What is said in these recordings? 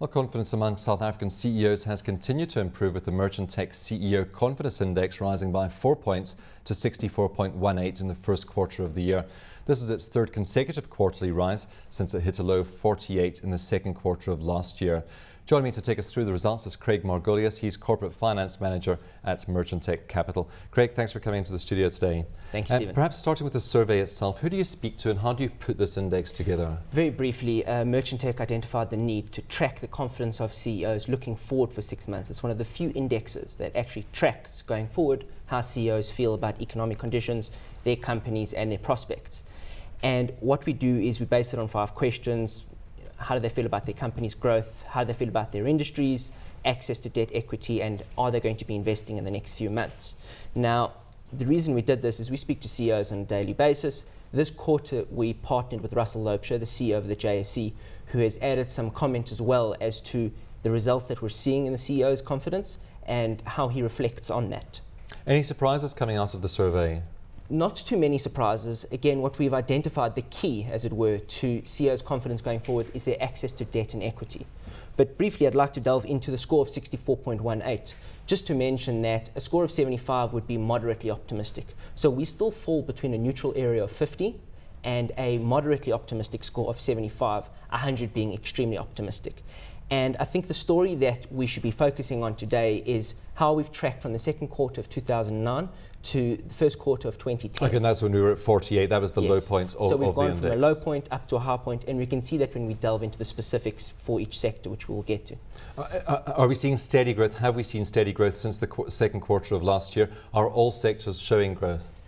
Well, confidence among South African CEOs has continued to improve, with the Merchant Tech CEO Confidence Index rising by 4 points to 64.18 in the first quarter of the year. This is its third consecutive quarterly rise since it hit a low of 48 in the second quarter of last year. Joining me to take us through the results is Craig Margolius. He's Corporate Finance Manager at Merchant Tech Capital. Craig, thanks for coming into the studio today. Thank you, Stephen. Perhaps starting with the survey itself, who do you speak to and how do you put this index together? Very briefly, Merchant Tech identified the need to track the confidence of CEOs looking forward for 6 months. It's one of the few indexes that actually tracks going forward how CEOs feel about economic conditions, their companies and their prospects. And what we do is we base it on 5 questions. How do they feel about their company's growth? How do they feel about their industries, access to debt equity, and are they going to be investing in the next few months? Now, the reason we did this is we speak to CEOs on a daily basis. This quarter, we partnered with Russell Loubser, the CEO of the JSE, who has added some comment as well as to the results that we're seeing in the CEO's confidence and how he reflects on that. Any surprises coming out of the survey? Not too many surprises. Again, what we've identified, the key, as it were, to CEO's confidence going forward is their access to debt and equity. But briefly, I'd like to delve into the score of 64.18, just to mention that a score of 75 would be moderately optimistic. So we still fall between a neutral area of 50 and a moderately optimistic score of 75, 100 being extremely optimistic. And I think the story that we should be focusing on today is how we've tracked from the second quarter of 2009 to the first quarter of 2010. Okay, and that's when we were at 48. That was the low point of the index. So we've gone from a low point up to a high point, and we can see that when we delve into the specifics for each sector, which we'll get to. Are we seeing steady growth? Have we seen steady growth since the second quarter of last year? Are all sectors showing growth?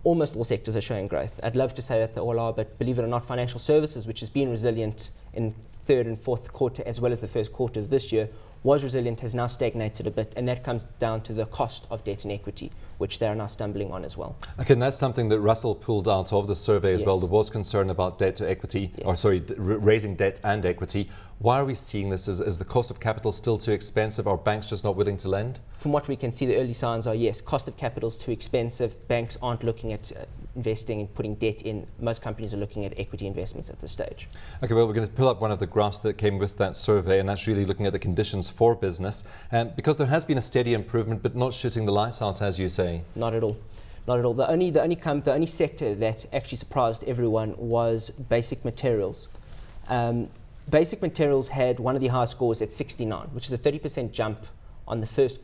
Almost all sectors are showing growth. I'd love to say that they all are, but believe it or not, financial services, which has been resilient in third and fourth quarter as well as the first quarter of this year, was resilient, has now stagnated a bit, and that comes down to the cost of debt and equity, which they are now stumbling on as well. Okay, and that's something that Russell pulled out of the survey as Yes. well. There was concern about debt to equity, Yes. or sorry, raising debt and equity. Why are we seeing this? Is the cost of capital still too expensive? Are banks just not willing to lend? From what we can see, the early signs are yes, cost of capital is too expensive. Banks aren't looking at investing and putting debt in. Most companies are looking at equity investments at this stage. Okay, well, we're going to pull up one of the graphs that came with that survey, and that's really looking at the conditions for business. Because there has been a steady improvement, but not shooting the lights out, as you say. Not at all. Not at all. The only sector that actually surprised everyone was basic materials. Basic materials had one of the highest scores at 69, which is a 30% jump on the fourth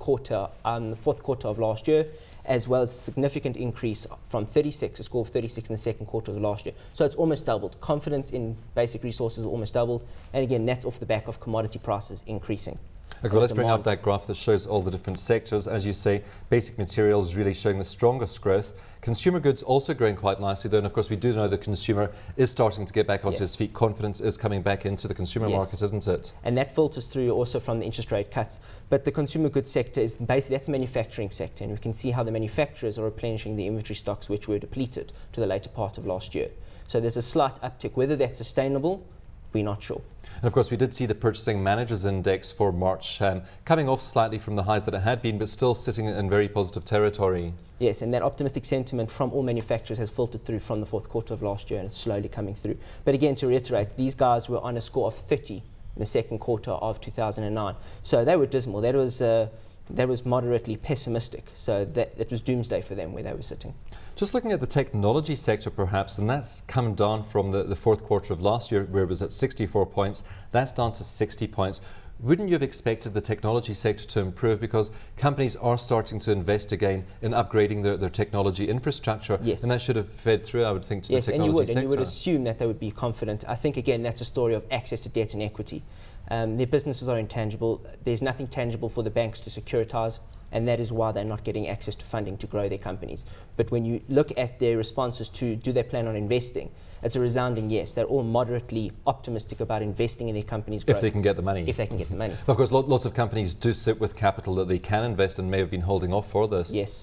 quarter of last year, as well as a significant increase from 36, a score of 36 in the second quarter of last year. So it's almost doubled. Confidence in basic resources almost doubled. And again, that's off the back of commodity prices increasing. Okay, well, let's bring up that graph that shows all the different sectors. As you say, basic materials really showing the strongest growth. Consumer goods also growing quite nicely, though, and of course we do know the consumer is starting to get back onto his feet. Confidence is coming back into the consumer market, isn't it? And that filters through also from the interest rate cuts. But the consumer goods sector is basically, that's the manufacturing sector, and we can see how the manufacturers are replenishing the inventory stocks which were depleted to the later part of last year. So there's a slight uptick. Whether that's sustainable, we're not sure. And of course, we did see the Purchasing Managers Index for March coming off slightly from the highs that it had been, but still sitting in very positive territory. Yes, and that optimistic sentiment from all manufacturers has filtered through from the fourth quarter of last year, and it's slowly coming through. But again, to reiterate, these guys were on a score of 30 in the second quarter of 2009. So they were dismal. That was moderately pessimistic. So it was doomsday for them where they were sitting. Just looking at the technology sector perhaps, and that's come down from the fourth quarter of last year where it was at 64 points, that's down to 60 points. Wouldn't you have expected the technology sector to improve because companies are starting to invest again in upgrading their technology infrastructure? Yes. And that should have fed through, I would think, to the technology sector. And you would assume that they would be confident. I think, again, that's a story of access to debt and equity. Their businesses are intangible. There's nothing tangible for the banks to securitize, and that is why they're not getting access to funding to grow their companies. But when you look at their responses to do they plan on investing, it's a resounding yes. They're all moderately optimistic about investing in their company's growth. If they can get the money. If they can get the money. Of course, lots of companies do sit with capital that they can invest and may have been holding off for this. Yes.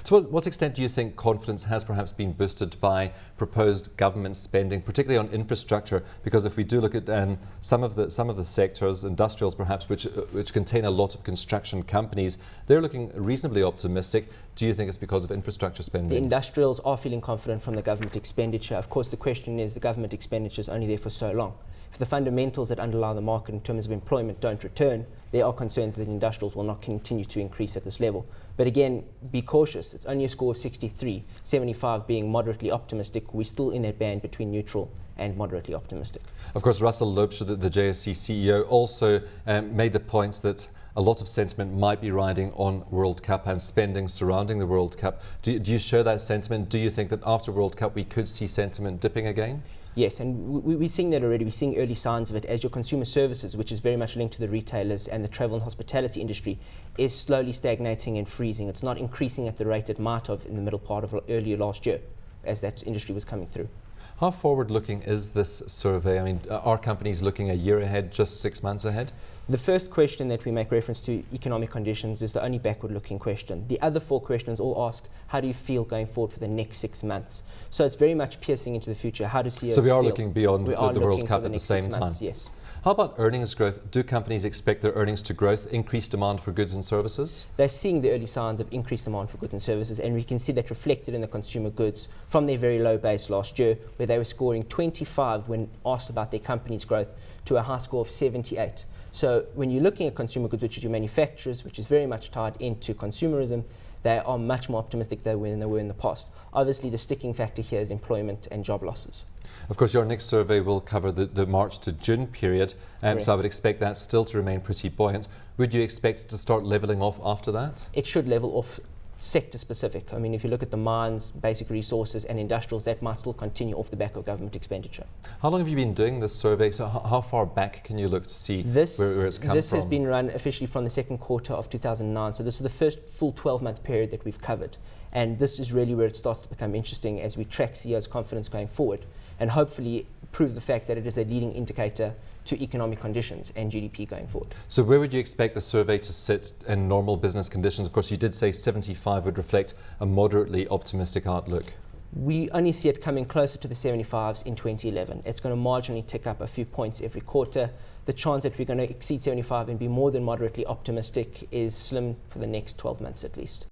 To what extent do you think confidence has perhaps been boosted by proposed government spending, particularly on infrastructure? Because if we do look at some of the sectors, industrials perhaps, which contain a lot of construction companies, they're looking reasonably optimistic. Do you think it's because of infrastructure spending? The industrials are feeling confident from the government expenditure. Of course, the question is the government expenditure is only there for so long. if the fundamentals that underlie the market in terms of employment don't return, there are concerns that industrials will not continue to increase at this level. But again, be cautious. It's only a score of 63, 75 being moderately optimistic. We're still in that band between neutral and moderately optimistic. Of course, Russell Loubser, the JSE CEO, also made the points that a lot of sentiment might be riding on World Cup and spending surrounding the World Cup. Do you share that sentiment? Do you think that after World Cup we could see sentiment dipping again? Yes, and we're seeing that already. We're seeing early signs of it as your consumer services, which is very much linked to the retailers and the travel and hospitality industry, is slowly stagnating and freezing. It's not increasing at the rate it might have in the middle part of earlier last year as that industry was coming through. How forward-looking is this survey? I mean, are companies looking a year ahead, just 6 months ahead? The first question that we make reference to, economic conditions, is the only backward-looking question. The other 4 questions all ask, how do you feel going forward for the next 6 months? So it's very much piercing into the future. How do CEOs So we are feel? looking beyond the World Cup at the same time? Yes. How about earnings growth? Do companies expect their earnings to growth, increased demand for goods and services? They're seeing the early signs of increased demand for goods and services, and we can see that reflected in the consumer goods from their very low base last year, where they were scoring 25 when asked about their company's growth, to a high score of 78. So when you're looking at consumer goods, which is your manufacturers, which is very much tied into consumerism, they are much more optimistic than they were in the past. Obviously, the sticking factor here is employment and job losses. Of course, your next survey will cover the March to June period, so I would expect that still to remain pretty buoyant. Would you expect it to start levelling off after that? It should level off sector specific. I mean, if you look at the mines, basic resources and industrials, that might still continue off the back of government expenditure. How long have you been doing this survey? So how far back can you look to see where it's come from? This has been run officially from the second quarter of 2009. So this is the first full 12-month period that we've covered. And this is really where it starts to become interesting as we track CEOs' confidence going forward and hopefully prove the fact that it is a leading indicator to economic conditions and GDP going forward. So where would you expect the survey to sit in normal business conditions? Of course, you did say 75 would reflect a moderately optimistic outlook. We only see it coming closer to the 75s in 2011. It's going to marginally tick up a few points every quarter. The chance that we're going to exceed 75 and be more than moderately optimistic is slim for the next 12 months at least.